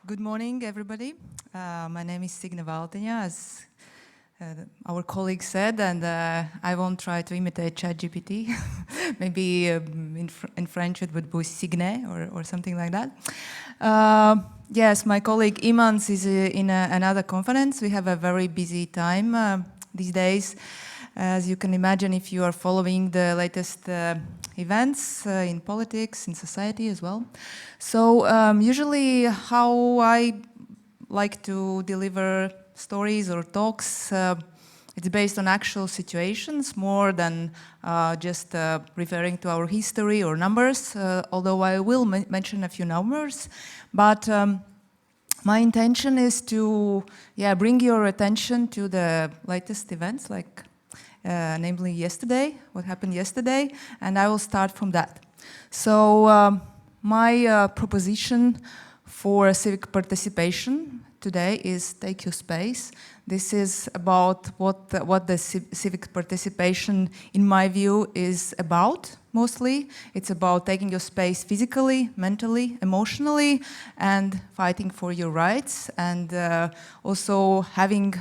Good morning, everybody. My name is Signe Valtiņa, as our colleague said, and I won't try to imitate ChatGPT. Maybe in French it would be Signe or something like that. Yes, my colleague Imants is in another conference. We have a very busy time these days. As you can imagine, if you are following the latest events in politics, in society as well. So usually how I like to deliver stories or talks, it's based on actual situations more than just referring to our history or numbers, although I will mention a few numbers. But my intention is to bring your attention to the latest events, like namely yesterday, what happened yesterday, and I will start from that. So my proposition for civic participation today is Take Your Space. This is about what the civic participation, in my view, is about, mostly. It's about taking your space physically, mentally, emotionally, and fighting for your rights, and also having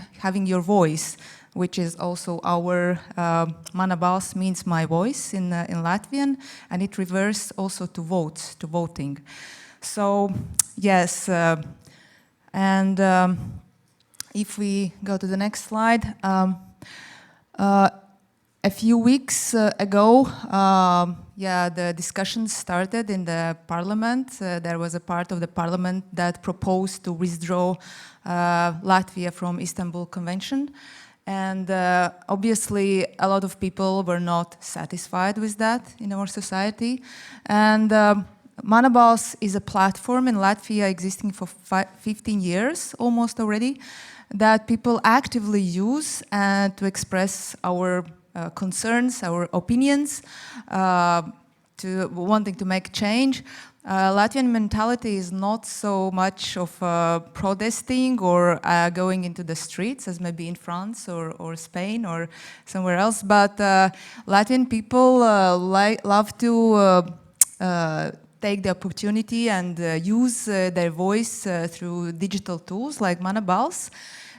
your voice, which is also our manabalss means my voice in Latvian, and it refers also to votes, to voting. So yes, and if we go to the next slide, a few weeks ago, the discussions started in the parliament. There was a part of the parliament that proposed to withdraw Latvia from Istanbul Convention. And obviously, a lot of people were not satisfied with that in our society. And Manabalss is a platform in Latvia existing for 15 years, almost already, that people actively use to express our concerns, our opinions, to wanting to make change. Latvian mentality is not so much of protesting or going into the streets as maybe in France or Spain or somewhere else, but Latvian people love to take the opportunity and use their voice through digital tools like Manabalss.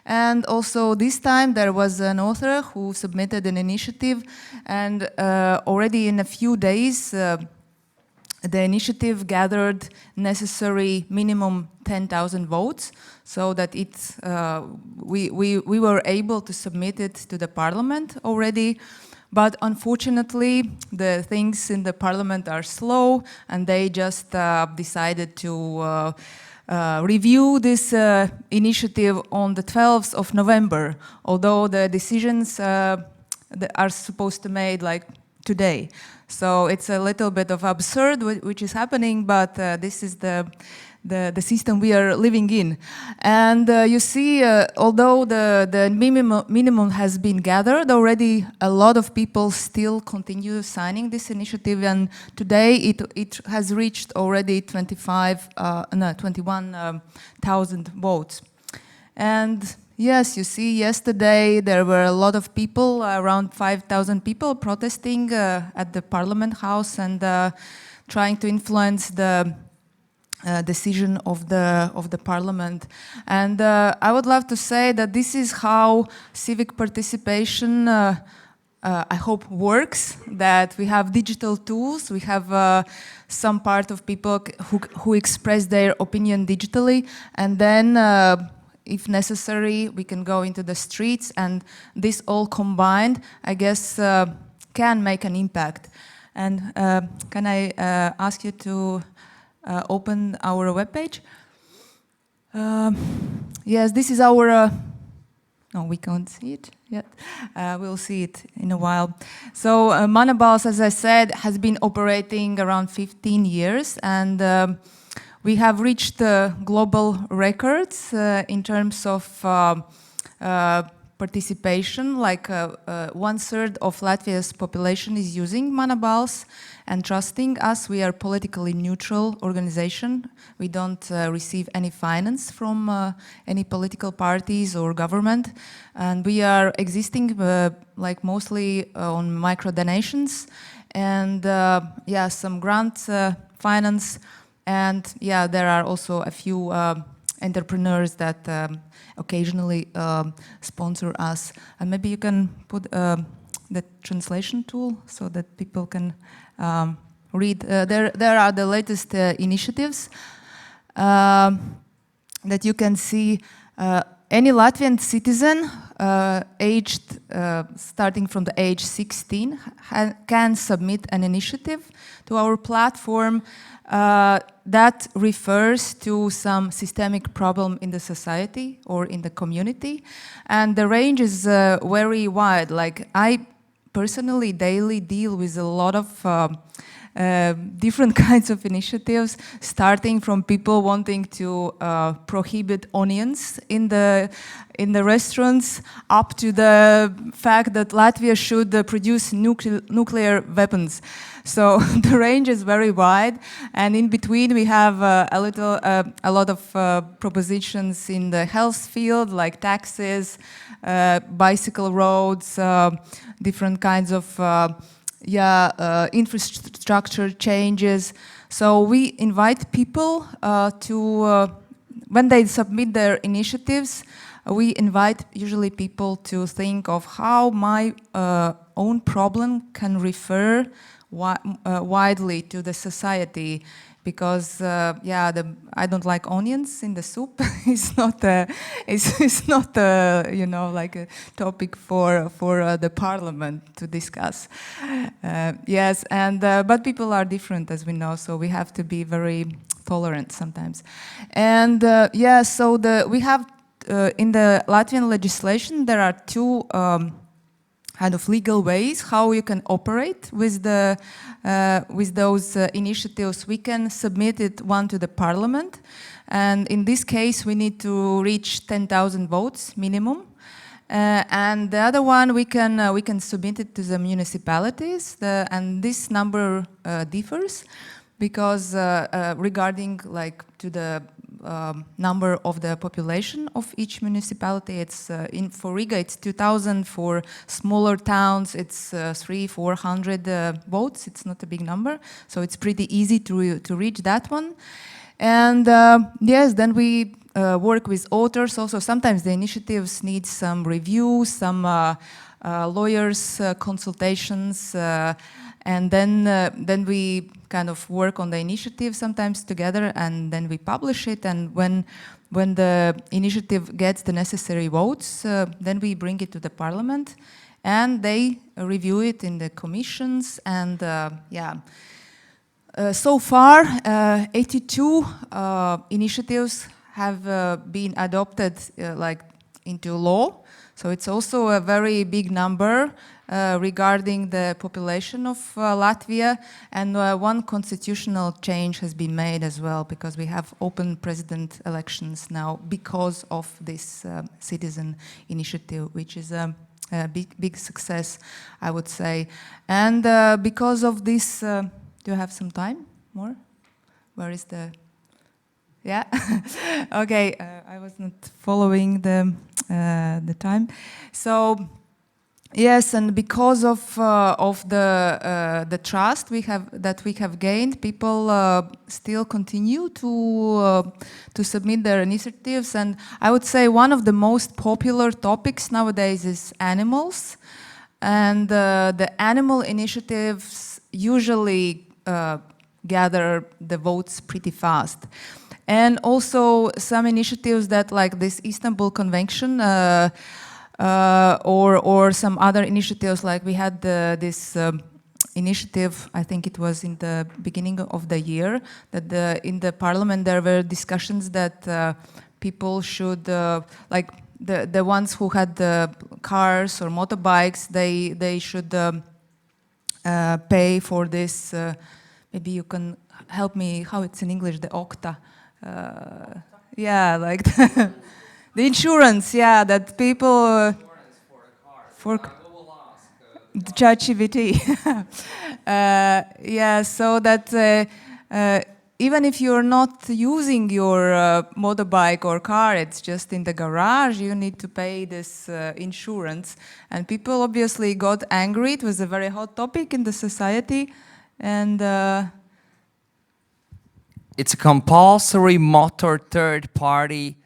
And also this time there was an author who submitted an initiative, and already in a few days the initiative gathered necessary minimum 10,000 votes, so that we were able to submit it to the parliament already. But unfortunately, the things in the parliament are slow, and they just decided to review this initiative on the 12th of November, although the decisions are supposed to be made like today. So it's a little bit of absurd which is happening, but this is the system we are living in. And you see, although the minimum has been gathered already, a lot of people still continue signing this initiative, and today it has reached already 21,000 votes. And yes, you see, yesterday there were a lot of people, around 5,000 people protesting at the Parliament House and trying to influence the decision of the Parliament. And I would love to say that this is how civic participation, I hope, works, that we have digital tools, we have some part of people who express their opinion digitally, and then if necessary, we can go into the streets, and this all combined, I guess, can make an impact. And can I ask you to open our webpage? Yes, this is our, no, we can't see it yet. We'll see it in a while. So Manabalss, as I said, has been operating around 15 years, and we have reached global records in terms of participation. Like 1/3 of Latvia's population is using Manabalss and trusting us. We are a politically neutral organization. We don't receive any finance from any political parties or government, and we are existing like mostly on micro donations and some grant finance. And there are also a few entrepreneurs that occasionally sponsor us. And maybe you can put the translation tool so that people can read. There are the latest initiatives that you can see. Any Latvian citizen aged starting from the age 16 can submit an initiative to our platform that refers to some systemic problem in the society or in the community. And the range is very wide. Like, I personally daily deal with a lot of different kinds of initiatives, starting from people wanting to prohibit onions in the restaurants, up to the fact that Latvia should produce nuclear weapons. So the range is very wide, and in between we have a lot of propositions in the health field, like taxes, bicycle roads, different kinds of infrastructure changes. So we invite people to, when they submit their initiatives, we invite usually people to think of how my own problem can refer widely to the society. Because I don't like onions in the soup. It's not you know, like a topic for the parliament to discuss. Yes, and but people are different, as we know, so we have to be very tolerant sometimes. And so we have in the Latvian legislation there are two kind of legal ways how you can operate with those initiatives. We can submit it one to the parliament, and in this case we need to reach 10,000 votes minimum. And the other one we can submit it to the municipalities, and this number differs because regarding like to the number of the population of each municipality. It's for Riga it's 2,000. For smaller towns it's 300-400 votes. It's not a big number, so it's pretty easy to reach that one. And yes, then we work with authors. Also, sometimes the initiatives need some review, some lawyers consultations, and then we kind of work on the initiative sometimes together, and then we publish it. And when the initiative gets the necessary votes, then we bring it to the parliament, and they review it in the commissions. And so far, 82 initiatives have been adopted like into law. So it's also a very big number regarding the population of Latvia, and one constitutional change has been made as well, because we have open president elections now because of this citizen initiative, which is a big success, I would say. And because of this, do you have some time more? Where is the... Yeah, okay. I was not following the time. So yes, and because of the trust we have gained, people still continue to submit their initiatives. And I would say one of the most popular topics nowadays is animals, and the animal initiatives usually gather the votes pretty fast. And also some initiatives that, like this Istanbul Convention, or some other initiatives, like we had this initiative, I think it was in the beginning of the year, that in the parliament there were discussions that people should, like the ones who had cars or motorbikes, they should pay for this, maybe you can help me how it's in English, the octa. Yeah, like the insurance, yeah, that people for the ChatGPT. Yeah, so that even if you're not using your motorbike or car, it's just in the garage, you need to pay this insurance. And people obviously got angry. It was a very hot topic in the society, and it's a compulsory motor third-party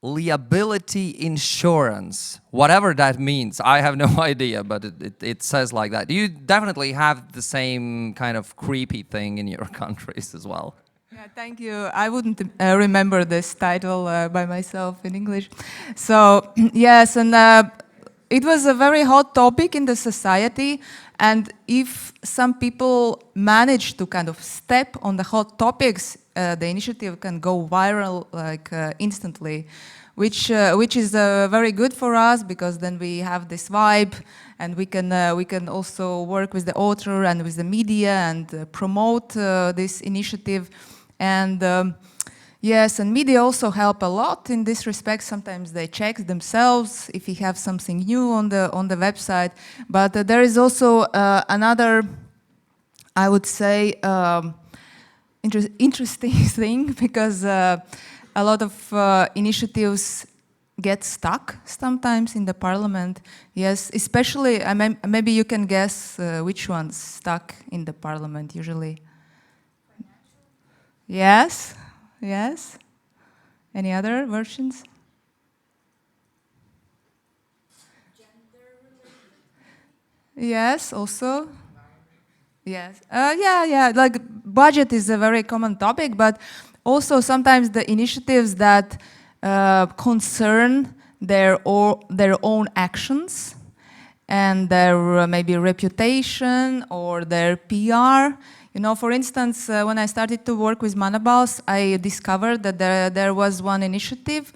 liability insurance, whatever that means. I have no idea, but it says like that. You definitely have the same kind of creepy thing in your countries as well. Yeah, thank you. I wouldn't remember this title by myself in English. So, yes, and it was a very hot topic in the society. And if some people manage to kind of step on the hot topics, the initiative can go viral like instantly, which is very good for us, because then we have this vibe, and we can also work with the author and with the media and promote this initiative. And yes, and media also help a lot in this respect. Sometimes they check themselves if we have something new on the website. But there is also another, I would say, interesting thing, because a lot of initiatives get stuck sometimes in the parliament. Yes, especially, maybe you can guess which one's stuck in the parliament usually. Yes, yes. Any other versions? Yes, also. Yes. Yeah. Like budget is a very common topic, but also sometimes the initiatives that concern their own actions and their maybe reputation or their PR. You know, for instance, when I started to work with Manaballs, I discovered that there was one initiative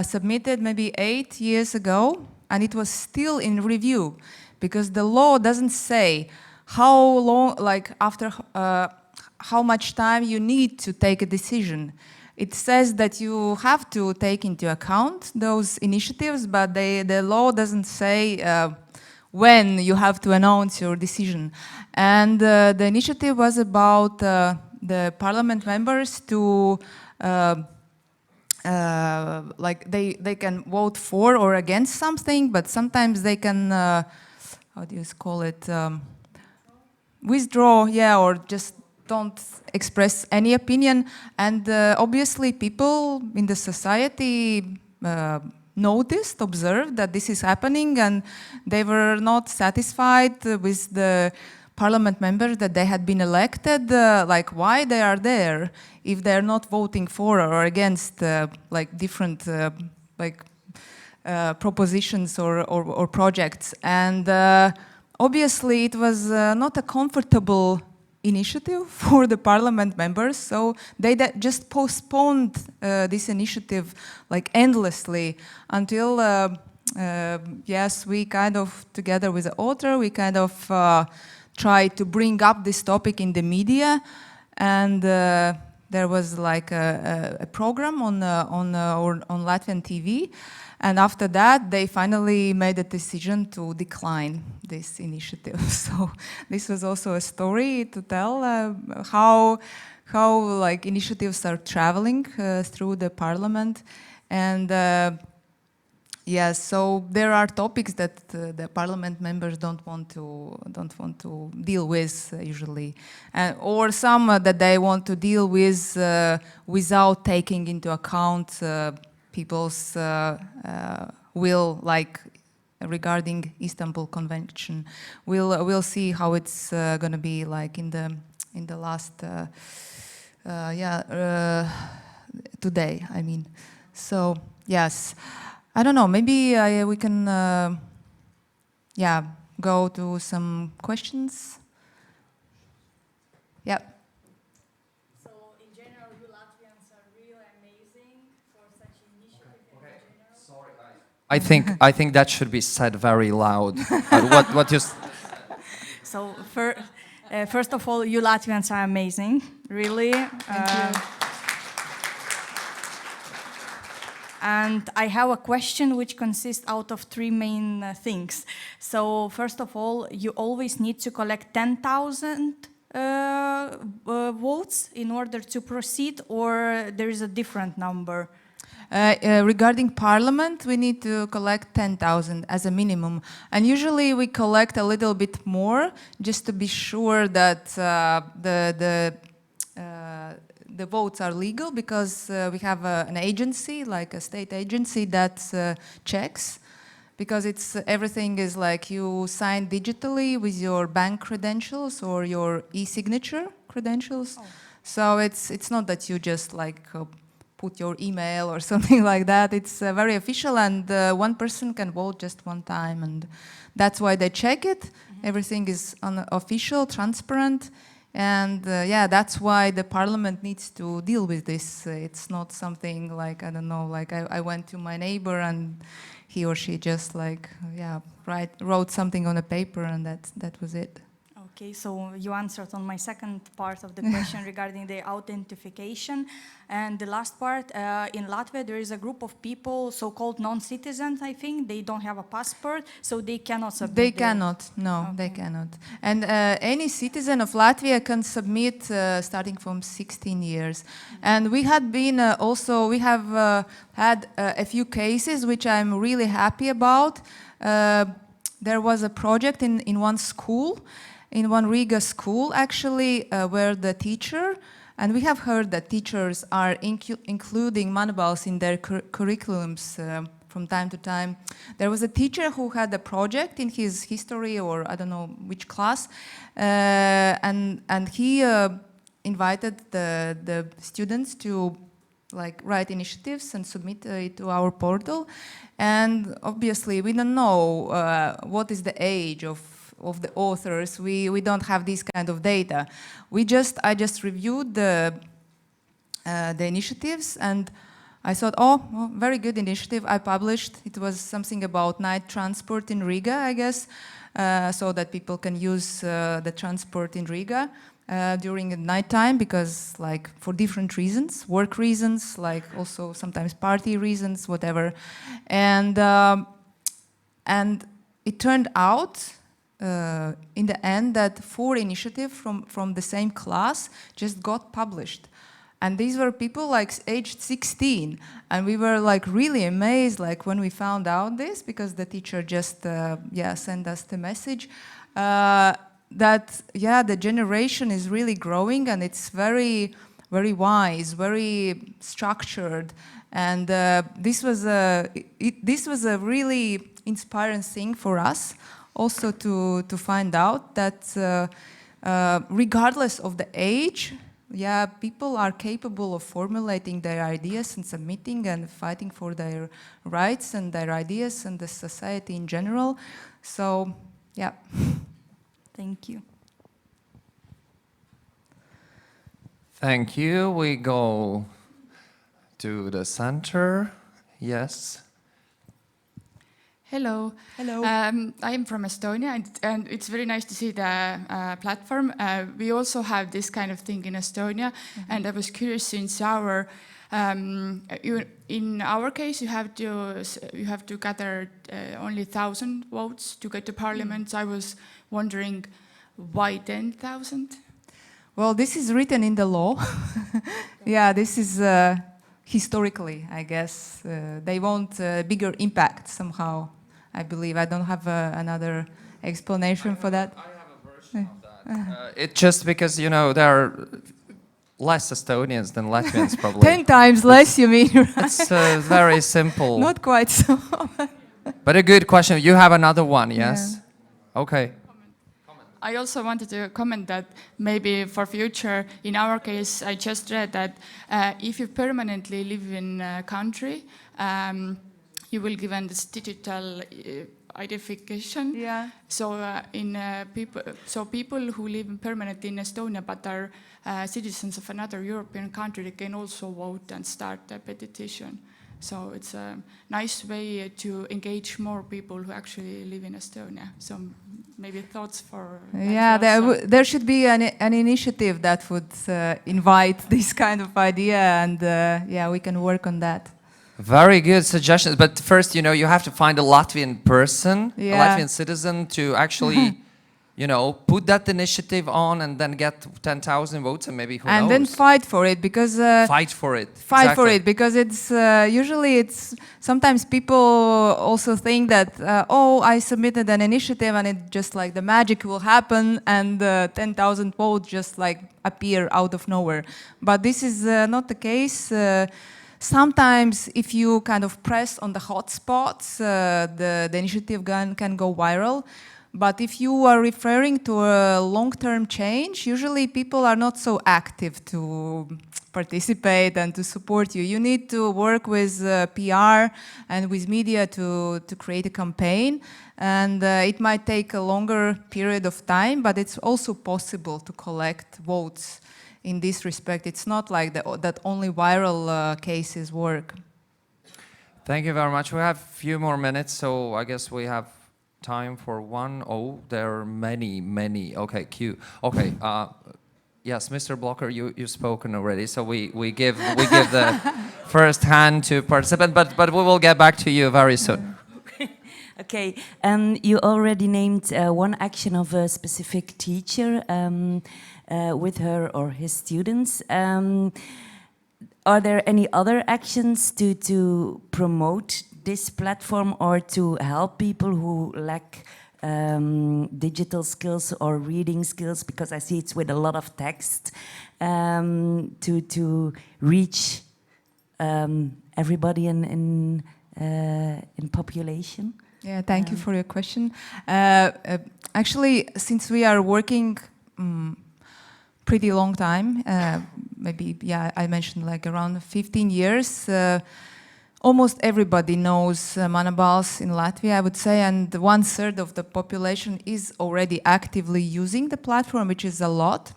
submitted maybe 8 years ago, and it was still in review, because the law doesn't say how long, like after how much time you need to take a decision. It says that you have to take into account those initiatives, but the law doesn't say when you have to announce your decision. And the initiative was about the parliament members to like they can vote for or against something, but sometimes they can how do you call it, withdraw, yeah, or just don't express any opinion. And obviously people in the society noticed, observed that this is happening, and they were not satisfied with the parliament members that they had been elected, like why they are there if they're not voting for or against like different propositions or projects. And obviously it was not a comfortable initiative for the parliament members, so they just postponed this initiative like endlessly until yes, we kind of, together with the author, we kind of try to bring up this topic in the media. And there was like a program on Latvian TV. And after that, they finally made a decision to decline this initiative. So this was also a story to tell how like initiatives are traveling through the parliament. And yes, so there are topics that the parliament members don't want to deal with usually, or some that they want to deal with without taking into account people's will, like regarding Istanbul Convention. We'll see how it's gonna be like in the last today. I mean, so yes, I don't know. Maybe we can go to some questions. Yeah. I think that should be said very loud. What you? So first of all, you Latvians are amazing, really. Thank you. And I have a question which consists out of three main things. So first of all, you always need to collect 10,000 votes in order to proceed, or there is a different number? Regarding parliament, we need to collect 10,000 as a minimum. And usually we collect a little bit more just to be sure that the votes are legal because we have an agency, like a state agency that checks, because it's everything is like you sign digitally with your bank credentials or your e-signature credentials. Oh. So it's not that you just like put your email or something like that. It's very official, and one person can vote just one time, and that's why they check it. Everything is official, transparent, and yeah, that's why the parliament needs to deal with this. It's not something like, I don't know, like I went to my neighbor and he or she just like, yeah, wrote something on a paper, and that was it. Okay, so you answered on my second part of the question regarding the authentication. And the last part, in Latvia, there is a group of people, so-called non-citizens, I think. They don't have a passport, so they cannot submit. They cannot, no, they cannot. And any citizen of Latvia can submit starting from 16 years. And we had been we have had a few cases which I'm really happy about. There was a project in one school, in one Riga school actually, where the teacher, and we have heard that teachers are including manabalss in their curriculums from time to time. There was a teacher who had a project in his history, or I don't know which class, and he invited the students to like write initiatives and submit it to our portal. And obviously we don't know what is the age of the authors. We don't have this kind of data. I just reviewed the initiatives, and I thought, oh, very good initiative. I published. It was something about night transport in Riga, I guess, so that people can use the transport in Riga during the nighttime, because like for different reasons, work reasons, like also sometimes party reasons, whatever. And it turned out in the end that 4 initiatives from the same class just got published. And these were people like aged 16. And we were like really amazed like when we found out this, because the teacher just sent us the message that the generation is really growing, and it's very, very wise, very structured. And this was a really inspiring thing for us, also to find out that regardless of the age, people are capable of formulating their ideas and submitting and fighting for their rights and their ideas and the society in general. So, yeah. Thank you. Thank you. We go to the center. Yes. Hello. Hello. I'm from Estonia, and it's very nice to see the platform. We also have this kind of thing in Estonia, and I was curious, since in our case you have to gather only 1,000 votes to get to parliament. So I was wondering, why 10,000? Well, this is written in the law. This is historically, I guess. They want a bigger impact somehow, I believe. I don't have another explanation for that. I have a version of that. It's just because, there are less Estonians than Latvians, probably. 10 times less, you mean? Right? It's very simple. Not quite so. But a good question. You have another one, yes? Yeah. Okay. I also wanted to comment that maybe for future, in our case, I just read that if you permanently live in a country, you will given this digital identification. Yeah. So people who live permanently in Estonia but are citizens of another European country, they can also vote and start a petition. So it's a nice way to engage more people who actually live in Estonia. So maybe thoughts for that. There should be an initiative that would invite this kind of idea, and we can work on that. Very good suggestions. But first, you have to find a Latvian person, a Latvian citizen, to actually you know, put that initiative on and then get 10,000 votes and maybe who And knows? then fight for it, because Fight for it. fight for Exactly. it, because it's usually it's sometimes people also think that oh, I submitted an initiative and it just like the magic will happen and 10,000 votes just like appear out of nowhere. But this is not the case. Sometimes if you kind of press on the hot spots, the initiative can go viral. But if you are referring to a long-term change, usually people are not so active to participate and to support you. You need to work with PR and with media to create a campaign. And it might take a longer period of time, but it's also possible to collect votes in this respect. It's not like that only viral cases work. Thank you very much. We have a few more minutes, so I guess we have time for one. Oh, there are many. Okay, Q. Okay, yes, Mr. Blocker, you've spoken already, so we give the first hand to participant, but we will get back to you very soon. Okay, you already named one action of a specific teacher with her or his students. Are there any other actions to promote this platform or to help people who lack digital skills or reading skills? Because I see it's with a lot of text to reach everybody in population. Yeah, thank you for your question. Actually, since we are working pretty long time, maybe, yeah, I mentioned like around 15 years, almost everybody knows manabalss in Latvia, I would say, and 1/3 of the population is already actively using the platform, which is a lot.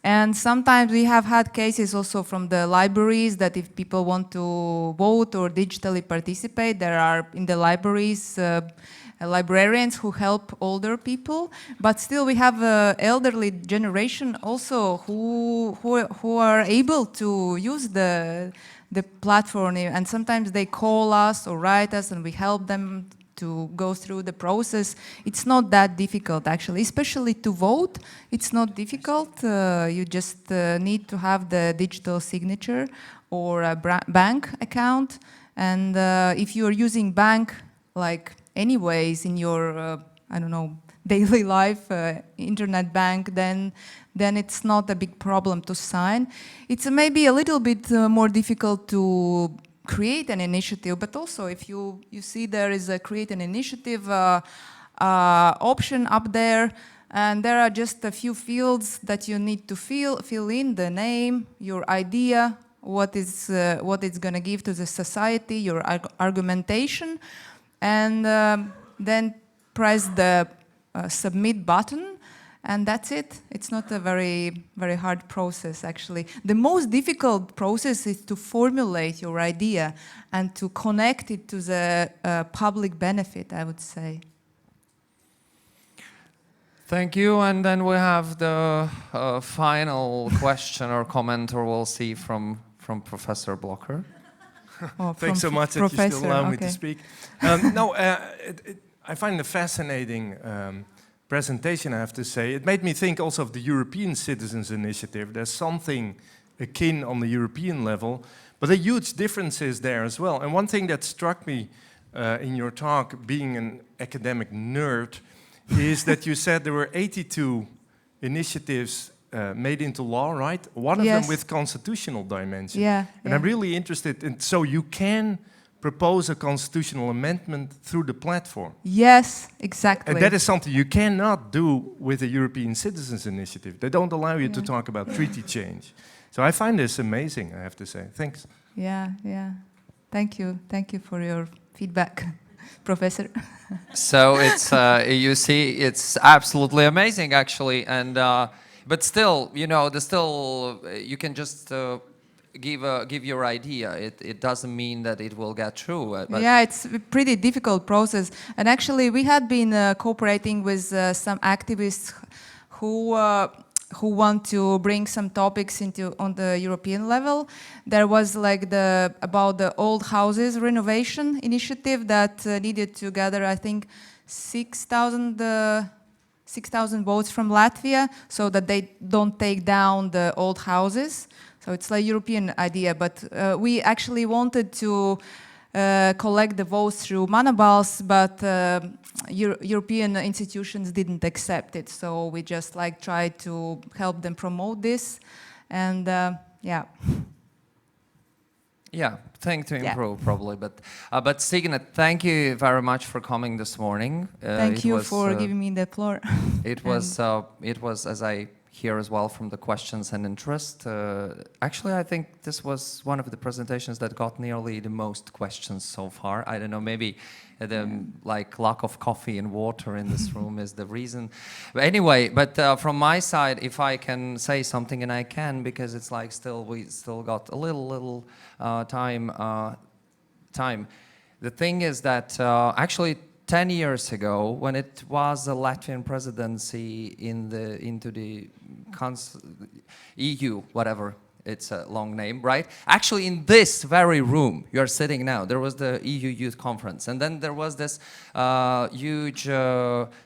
And sometimes we have had cases also from the libraries that if people want to vote or digitally participate, there are in the libraries librarians who help older people. But still we have an elderly generation also who are able to use the platform, and sometimes they call us or write us and we help them to go through the process. It's not that difficult actually, especially to vote. It's not difficult. You just need to have the digital signature or a bank account. And if you're using bank like anyways in your, I don't know, daily life, internet bank, then it's not a big problem to sign. It's maybe a little bit more difficult to create an initiative, but also if you see there is a create an initiative option up there, and there are just a few fields that you need to fill in: the name, your idea, what it's going to give to the society, your argumentation, and then press the submit button. And that's it. It's not a very, very hard process, actually. The most difficult process is to formulate your idea and to connect it to the public benefit, I would say. Thank you. And then we have the final question or comment, or we'll see from Professor Blocker. Oh, Thanks so much that you still allow me to speak. I find a fascinating presentation, I have to say. It made me think also of the European Citizens Initiative. There's something akin on the European level, but there are huge differences there as well. And one thing that struck me in your talk, being an academic nerd, is that you said there were 82 initiatives made into law, right? One of them with constitutional dimension. Yeah. And I'm really interested in, so you can propose a constitutional amendment through the platform. Yes, exactly. And that is something you cannot do with the European Citizens Initiative. They don't allow you to talk about treaty change. So I find this amazing, I have to say. Thanks. Yeah. Thank you for your feedback, Professor. So it's, you see, it's absolutely amazing, actually. And but still, you know, you can just give your idea. It doesn't mean that it will get through. But yeah, it's a pretty difficult process. And actually, we had been cooperating with some activists who want to bring some topics on the European level. There was like about the old houses renovation initiative that needed to gather, I think, 6,000 6,000 votes from Latvia so that they don't take down the old houses. So it's like European idea, but we actually wanted to collect the votes through manabalss, but European institutions didn't accept it. So we just like tried to help them promote this, and yeah. Yeah, thing to Yeah. improve probably, but Signe, thank you very much for coming this morning. Thank you for giving me the floor. It was, as I hear as well from the questions and interest. Actually, I think this was one of the presentations that got nearly the most questions so far. I don't know, maybe the like lack of coffee and water in this room is the reason. But anyway, from my side, if I can say something, and I can, because it's like we still got a little time. The thing is that actually 10 years ago, when it was a Latvian presidency into the EU, whatever, it's a long name, right? Actually, in this very room you are sitting now, there was the EU Youth Conference, and then there was this huge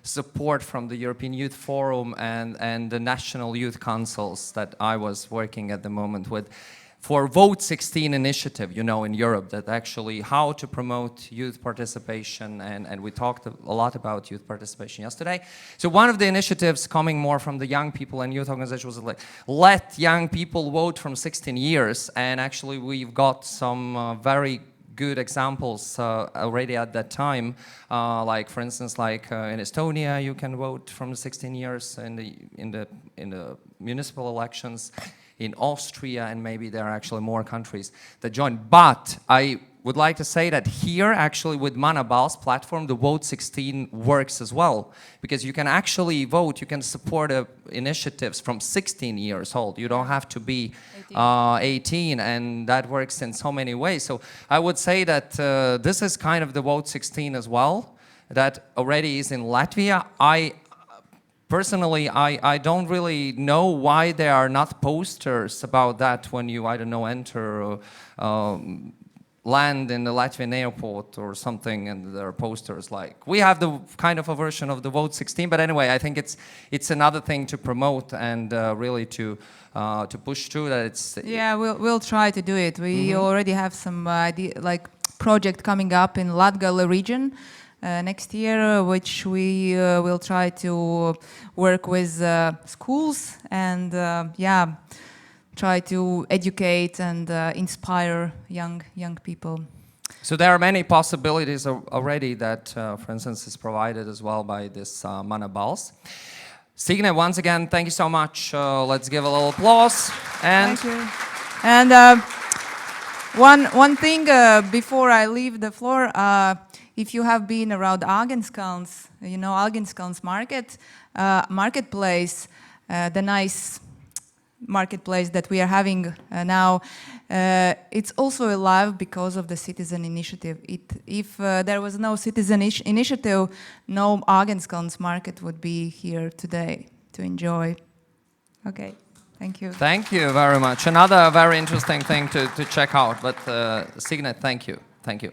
support from the European Youth Forum and the national youth councils that I was working at the moment with, for Vote 16 initiative, you know, in Europe, that actually how to promote youth participation, and we talked a lot about youth participation yesterday. So one of the initiatives coming more from the young people and youth organizations was like, let young people vote from 16 years, and actually we've got some very good examples already at that time, like for instance, like in Estonia, you can vote from 16 years in the municipal elections. In Austria, and maybe there are actually more countries that joined. But I would like to say that here, actually, with manabalss platform, the Vote 16 works as well, because you can actually vote, you can support initiatives from 16 years old. You don't have to be 18, and that works in so many ways. So I would say that this is kind of the Vote 16 as well, that already is in Latvia. Personally, I don't really know why there are not posters about that when you, I don't know, enter land in the Latvian airport or something, and there are posters like, we have the kind of a version of the Vote 16, but anyway, I think it's another thing to promote and really to push through that. It's Yeah, we'll try to do it. We already have some project coming up in Latgale region. Next year, which we will try to work with schools and try to educate and inspire young people. So there are many possibilities already that, for instance, is provided as well by this manabalss. Signe, once again, thank you so much. Let's give a little applause. And thank you. And one thing before I leave the floor. If you have been around Agenskans, you know Agenskans marketplace, the nice marketplace that we are having now, it's also alive because of the citizen initiative. If there was no citizen initiative, no Agenskans market would be here today to enjoy. Okay, thank you. Thank you very much. Another very interesting thing to check out, but Signe, thank you. Thank you.